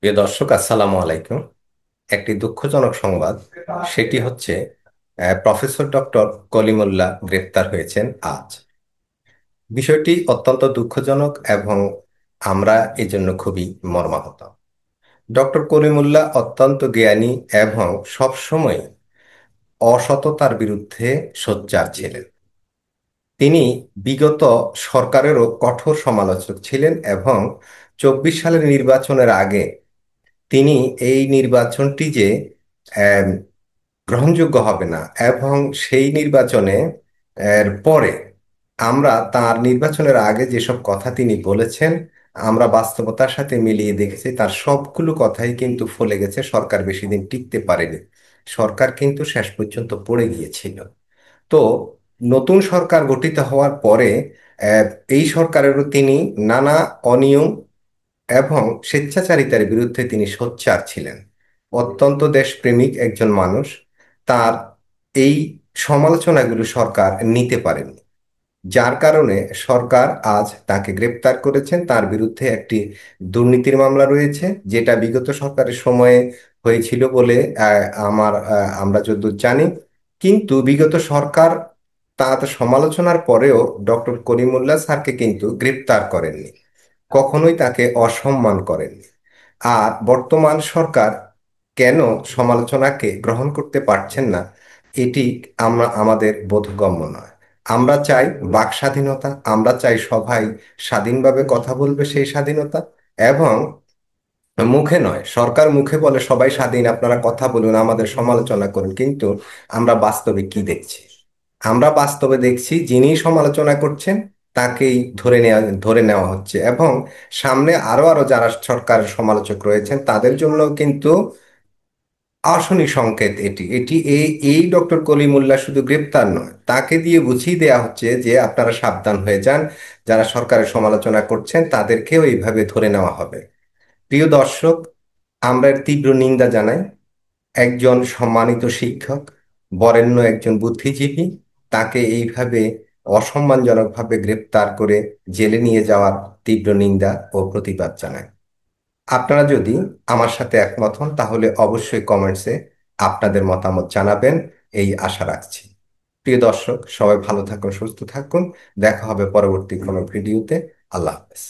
প্রিয় দর্শক, আসসালামু আলাইকুম। একটি দুঃখজনক সংবাদ, সেটি হচ্ছে প্রফেসর ডক্টর কলিমুল্লাহ গ্রেপ্তার হয়েছেন আজ। বিষয়টি অত্যন্ত দুঃখজনক এবং আমরা এজন্য খুবই মর্মাহত। ডক্টর কলিমুল্লাহ অত্যন্ত জ্ঞানী এবং সবসময় অসততার বিরুদ্ধে সোচ্চার ছিলেন। তিনি বিগত সরকারেরও কঠোর সমালোচক ছিলেন এবং 24 সালের নির্বাচনের আগে তিনি এই নির্বাচনটি যে আম, গ্রহণযোগ্য হবে না এবং সেই নির্বাচনে পরে আমরা তার নির্বাচনের আগে যেসব কথা তিনি বলেছেন, আমরা বাস্তবতার সাথে মিলিয়ে দেখেছি তার সবগুলো কথাই কিন্তু ফলে গেছে। সরকার বেশি দিন টিকতে পারেনি, সরকার কিন্তু শেষ পর্যন্ত পড়ে গিয়েছিল। তো নতুন সরকার গঠিত হওয়ার পরে আহ, এই সরকারেরও তিনি নানা অনিয়ম এবং স্বেচ্ছাচারিতার বিরুদ্ধে তিনি সোচ্চার ছিলেন। অত্যন্ত দেশপ্রেমিক একজন মানুষ। তার এই সমালোচনাগুলো সরকার নিতে পারেনি, যার কারণে সরকার আজ তাকে গ্রেপ্তার করেছেন। তার বিরুদ্ধে একটি দুর্নীতির মামলা রয়েছে, যেটা বিগত সরকারের সময়ে হয়েছিল বলে আমরা যতদূর জানি। কিন্তু বিগত সরকার তার সমালোচনার পরেও ডক্টর করিমুল্লাহ স্যারকে কিন্তু গ্রেপ্তার করেননি, কখনোই তাকে অসম্মান করেননি। আর বর্তমান সরকার কেন সমালোচনাকে গ্রহণ করতে পারছেন না, এটি আমাদের বোধগম্য নয়। আমরা চাই বাক স্বাধীনতা, আমরা চাই সবাই স্বাধীনভাবে কথা বলবে, সেই স্বাধীনতা। এবং মুখে নয়, সরকার মুখে বলে সবাই স্বাধীন, আপনারা কথা বলুন, আমাদের সমালোচনা করুন, কিন্তু আমরা বাস্তবে কি দেখছি? আমরা বাস্তবে দেখছি যিনি সমালোচনা করছেন তাকেই ধরে নেওয়া হচ্ছে, এবং সামনে আরো আরো যারা সরকারের সমালোচক রয়েছেন তাদের জন্য কিন্তু আসনি সংকেত। এটি এটি এই এই ডক্টর কলিমুল্লাহ শুধু গ্রেপ্তার নয়, তাকে দিয়ে বুঝিয়ে দেওয়া হচ্ছে যে আপনারা সাবধান হয়ে যান, যারা সরকারের সমালোচনা করছেন তাদেরকেও এইভাবে ধরে নেওয়া হবে। প্রিয় দর্শক, আমরা এর তীব্র নিন্দা জানাই। একজন সম্মানিত শিক্ষক, বরেণ্য একজন বুদ্ধিজীবী, তাকে এইভাবে অসম্মানজনকভাবে গ্রেপ্তার করে জেলে নিয়ে যাওয়ার তীব্র নিন্দা ও প্রতিবাদ জানাই। আপনারা যদি আমার সাথে একমত হন তাহলে অবশ্যই কমেন্টসে আপনাদের মতামত জানাবেন, এই আশা রাখছি। প্রিয় দর্শক, সবাই ভালো থাকুন, সুস্থ থাকুন। দেখা হবে পরবর্তী কোনো ভিডিওতে। আল্লাহ হাফেজ।